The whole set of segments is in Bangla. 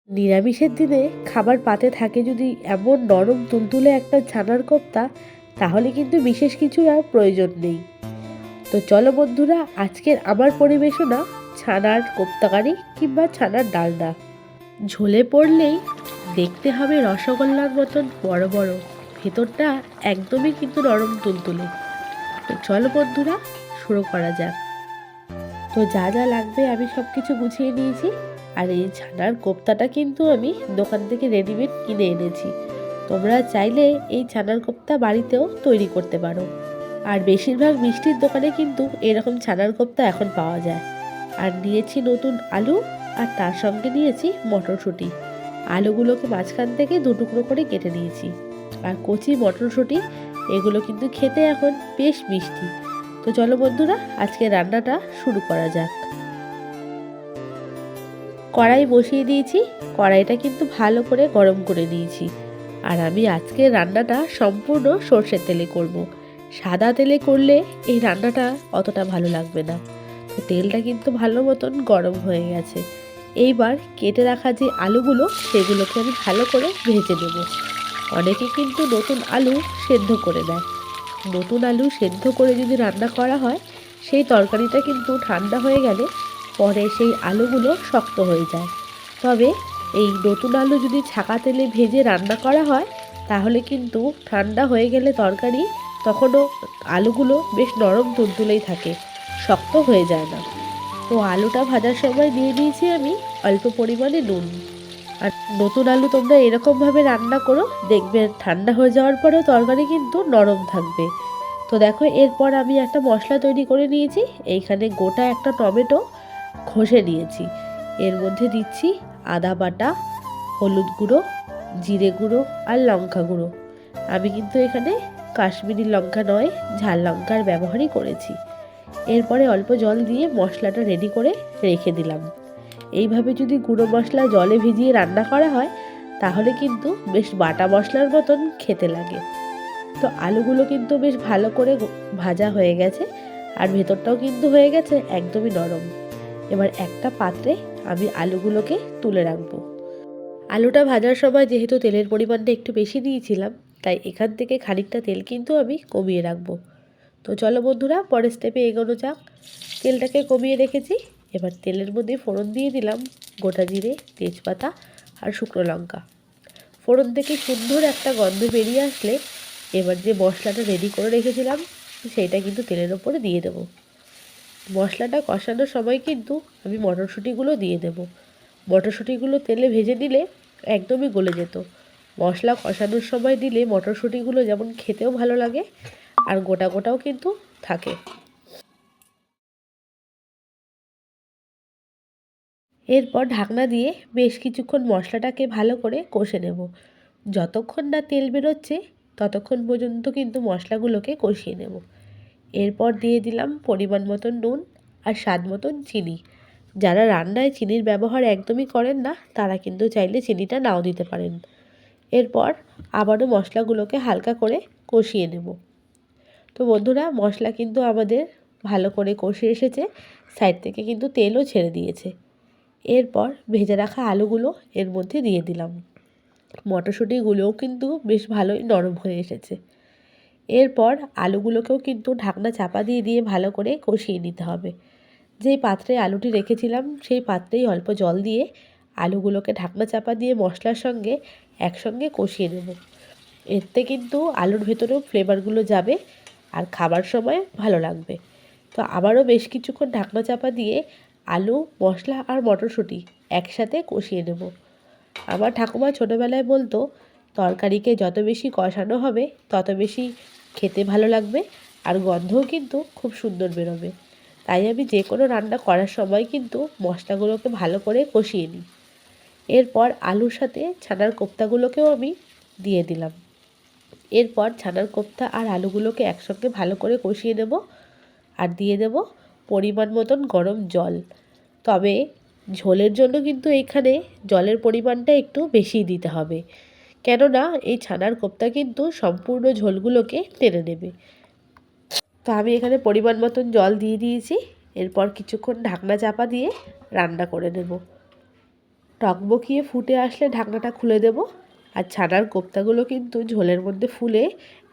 নিরামিষের দিনে খাবার পাতে থাকে যদি এমন নরম তুলতুলে একটা ছানার কোপ্তা, তাহলে কিন্তু বিশেষ কিছু আর প্রয়োজন নেই। তো চলো বন্ধুরা, আজকের আমার পরিবেশনা ছানার কোপ্তাকারি কিংবা ছানার ডালনা। ঝোলে পড়লেই দেখতে হবে রসগোল্লার মতন বড় বড়, ভেতরটা একদমই কিন্তু নরম তুলতুলে। তো চলো বন্ধুরা, শুরু করা যাক। তো যা যা লাগবে আমি সব কিছু গুছিয়ে নিয়েছি। আর এই ছানার কোপ্তাটা কিন্তু আমি দোকান থেকে রেডিমেড কিনে এনেছি। তোমরা চাইলে এই ছানার কোপ্তা বাড়িতেও তৈরি করতে পারো। আর বেশিরভাগ মিষ্টির দোকানে কিন্তু এরকম ছানার কোপ্তা এখন পাওয়া যায়। আর নিয়েছি নতুন আলু, আর তার সঙ্গে নিয়েছি মটরশুঁটি। আলুগুলোকে মাঝখান থেকে দুটুকরো করে কেটে নিয়েছি। আর কচি মটরশুঁটি, এগুলো কিন্তু খেতে এখন বেশ মিষ্টি। তো চলো বন্ধুরা, আজকে রান্নাটা শুরু করা যাক। কড়াই বসিয়ে দিয়েছি। কড়াইটা কিন্তু ভালো করে গরম করে নিয়েছি। আর আমি আজকে রান্নাটা সম্পূর্ণ সর্ষের তেলে করব। সাদা তেলে করলে এই রান্নাটা অতটা ভালো লাগবে না। তো তেলটা কিন্তু ভালো মতন গরম হয়ে গেছে। এইবার কেটে রাখা যে আলুগুলো, সেগুলোকে আমি ভালো করে ভেজে নেব। অনেকে কিন্তু নতুন আলু সেদ্ধ করে দেয়। নতুন আলু সেদ্ধ করে যদি রান্না করা হয়, সেই তরকারিটা কিন্তু ঠান্ডা হয়ে গেলে পরে সেই আলুগুলো শক্ত হয়ে যায়। তবে এই নতুন আলু যদি ছাকা তেলে ভেজে রান্না করা হয়, তাহলে কিন্তু ঠান্ডা হয়ে গেলে তরকারি তখনও আলুগুলো বেশ নরম তুলতুলেই থাকে, শক্ত হয়ে যায় না। তো আলুটা ভাজার সময় দিয়ে দিয়েছি আমি অল্প পরিমাণে নুন। আর নতুন আলু তোমরা এরকমভাবে রান্না করো, দেখবে ঠান্ডা হয়ে যাওয়ার পরেও তরকারি কিন্তু নরম থাকবে। তো দেখো, এরপর আমি একটা মশলা তৈরি করে নিয়েছি। এইখানে গোটা একটা টমেটো ঘষে নিয়েছি। এর মধ্যে দিচ্ছি আদা বাটা, হলুদ গুঁড়ো, জিরে গুঁড়ো আর লঙ্কা গুঁড়ো। আমি কিন্তু এখানে কাশ্মীরি লঙ্কা নয়, ঝাল লঙ্কার ব্যবহারই করেছি। এরপরে অল্প জল দিয়ে মশলাটা রেডি করে রেখে দিলাম। এইভাবে যদি গুঁড়ো মশলা জলে ভিজিয়ে রান্না করা হয়, তাহলে কিন্তু বেশ বাটা মশলার মতন খেতে লাগে। তো আলুগুলো কিন্তু বেশ ভালো করে ভাজা হয়ে গেছে। আর ভেতরটাও কিন্তু হয়ে গেছে একদমই নরম। এবার একটা পাত্রে আমি আলুগুলোকে তুলে রাখবো। আলুটা ভাজার সময় যেহেতু তেলের পরিমাণটা একটু বেশি দিয়েছিলাম, তাই এখান থেকে খানিকটা তেল কিন্তু আমি কমিয়ে রাখবো। তো চলো বন্ধুরা, পরের স্টেপে এগোনো যাক। তেলটাকে কমিয়ে রেখেছি। এবার তেলের মধ্যে ফোড়ন দিয়ে দিলাম গোটা জিরে, তেজপাতা আর শুকনো লঙ্কা। ফোড়ন থেকে সুন্দর একটা গন্ধ বেরিয়ে আসলে এবার যে মশলাটা রেডি করে রেখেছিলাম, সেইটা কিন্তু তেলের ওপরে দিয়ে দেবো। মশলাটা কষানোর সময় কিন্তু আমি মটরশুঁটিগুলো দিয়ে দেব। মটরশুঁটিগুলো তেলে ভেজে দিলে একদমই গলে যেত। মশলা কষানোর সময় দিলে মটরশুঁটিগুলো যেমন খেতেও ভালো লাগে, আর গোটা গোটাও কিন্তু থাকে। এরপর ঢাকনা দিয়ে বেশ কিছুক্ষণ মশলাটাকে ভালো করে কষে নেব। যতক্ষণ না তেল বেরোচ্ছে ততক্ষণ পর্যন্ত কিন্তু মশলাগুলোকে কষিয়ে নেব। এরপর দিয়ে দিলাম পরিমাণ মতন নুন আর স্বাদ মতন চিনি। যারা রান্নায় চিনির ব্যবহার একদমই করেন না, তারা কিন্তু চাইলে চিনিটা নাও দিতে পারেন। এরপর আবারও মশলাগুলোকে হালকা করে কষিয়ে নেব। তো বন্ধুরা, মশলা কিন্তু আমাদের ভালো করে কষে এসেছে, সাইড থেকে কিন্তু তেলও ছেড়ে দিয়েছে। এরপর ভেজে রাখা আলুগুলো এর মধ্যে দিয়ে দিলাম। মটরশুঁটিগুলোও কিন্তু বেশ ভালোই নরম হয়ে এসেছে। এরপর আলুগুলোকেও কিন্তু ঢাকনা চাপা দিয়ে দিয়ে ভালো করে কষিয়ে নিতে হবে। যেই পাত্রে আলুটি রেখেছিলাম, সেই পাত্রেই অল্প জল দিয়ে আলুগুলোকে ঢাকনা চাপা দিয়ে মশলার সঙ্গে একসঙ্গে কষিয়ে নেব। এতে কিন্তু আলুর ভেতরেও ফ্লেভারগুলো যাবে আর খাবার সময় ভালো লাগবে। তো আবারও বেশ কিছুক্ষণ ঢাকনা চাপা দিয়ে আলু, মশলা আর মটরশুঁটি একসাথে কষিয়ে নেব। আমার ঠাকুমা ছোটোবেলায় বলতো, তরকারিকে যত বেশি কষানো হবে তত বেশি খেতে ভালো লাগবে, আর গন্ধও কিন্তু খুব সুন্দর বেরোবে। তাই আমি যে কোনো রান্না করার সময় কিন্তু মশলাগুলোকে ভালো করে কষিয়ে নিই। এরপর আলুর সাথে ছানার কোপ্তাগুলোকেও আমি দিয়ে দিলাম। এরপর ছানার কোপ্তা আর আলুগুলোকে একসঙ্গে ভালো করে কষিয়ে নেব। আর দিয়ে দেব পরিমাণ মতন গরম জল। তবে ঝোলের জন্য কিন্তু এখানে জলের পরিমাণটা একটু বেশি দিতে হবে, কেননা এই ছানার কোপ্তা কিন্তু সম্পূর্ণ ঝোলগুলোকে টেনে নেবে। তো আমি এখানে পরিমাণ মতন জল দিয়ে দিয়েছি। এরপর কিছুক্ষণ ঢাকনা চাপা দিয়ে রান্না করে নেব। টকবকিয়ে ফুটে আসলে ঢাকনাটা খুলে দেব। আর ছানার কোপ্তাগুলো কিন্তু ঝোলের মধ্যে ফুলে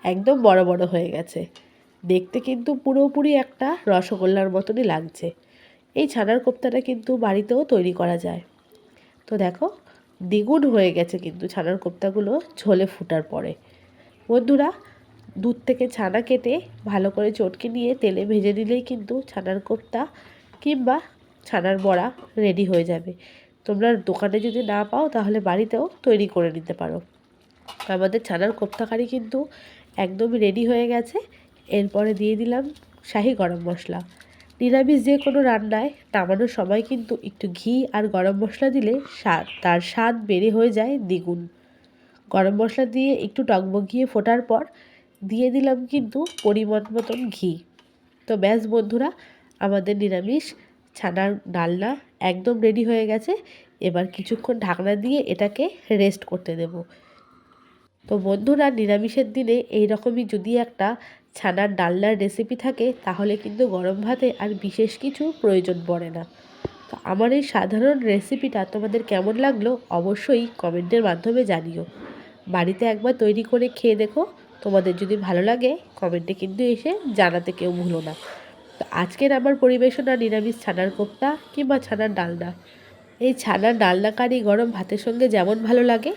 একদম বড় বড় হয়ে গেছে। দেখতে কিন্তু পুরোপুরি একটা রসগোল্লার মতনই লাগছে। এই ছানার কোপ্তাটা কিন্তু বাড়িতেও তৈরি করা যায়। তো দেখো দ্বিগুণ হয়ে গেছে কিন্তু ছানার কোপ্তাগুলো ঝোলে ফুটার পরে। বন্ধুরা, দুধ থেকে ছানা কেটে ভালো করে চটকে নিয়ে তেলে ভেজে নিলেই কিন্তু ছানার কোপ্তা কিংবা ছানার বড়া রেডি হয়ে যাবে। তোমরা দোকানে যদি না পাও তাহলে বাড়িতেও তৈরি করে নিতে পারো। আমাদের ছানার কোপ্তা কারি কিন্তু একদমই রেডি হয়ে গেছে। এরপরে দিয়ে দিলাম শাহি গরম মশলা। নিরামিষ যে কোনো রান্নায় নামানোর সময় কিন্তু একটু ঘি আর গরম মশলা দিলে তার স্বাদ বেড়ে হয়ে যায় দ্বিগুণ। গরম মশলা দিয়ে একটু টকবগিয়ে ফোটার পর দিয়ে দিলাম কিন্তু পরিমাণ মতন ঘি। তো ব্যাস বন্ধুরা, আমাদের নিরামিষ ছানার ডালনা একদম রেডি হয়ে গেছে। এবার কিছুক্ষণ ঢাকনা দিয়ে এটাকে রেস্ট করতে দেব। তো বন্ধুরা, নিরামিষের দিনে এই রকমই যদি একটা ছানার ডালনার রেসিপি থাকে তাহলে কিন্তু গরম ভাতে আর বিশেষ কিছু প্রয়োজন পড়ে না। তো আমার এই সাধারণ রেসিপিটা তোমাদের কেমন লাগলো অবশ্যই কমেন্টের মাধ্যমে জানিও। বাড়িতে একবার তৈরি করে খেয়ে দেখো, তোমাদের যদি ভালো লাগে কমেন্টে কিন্তু এসে জানাতে কেউ ভুলো না। তো আজকের আমার পরিবেশনা নিরামিষ ছানার কোপ্তা কিংবা ছানার ডালনা। এই ছানার ডালনা কারি গরম ভাতের সঙ্গে যেমন ভালো লাগে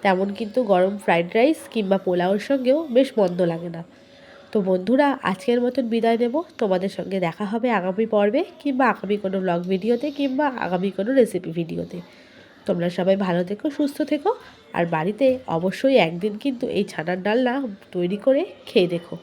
তেমন কিন্তু গরম ফ্রাইড রাইস কিংবা পোলাওর সঙ্গেও বেশ মন্দ লাগে না। তো বন্ধুরা, আজকের মতন বিদায় নেব। তোমাদের সঙ্গে দেখা হবে আগামী পর্বে কিংবা আগামী কোনো ব্লগ ভিডিওতে কিংবা আগামী কোনো রেসিপি ভিডিওতে। তোমরা সবাই ভালো থেকো, সুস্থ থেকো, আর বাড়িতে অবশ্যই একদিন কিন্তু এই ছানার ডালনা তৈরি করে খেয়ে দেখো।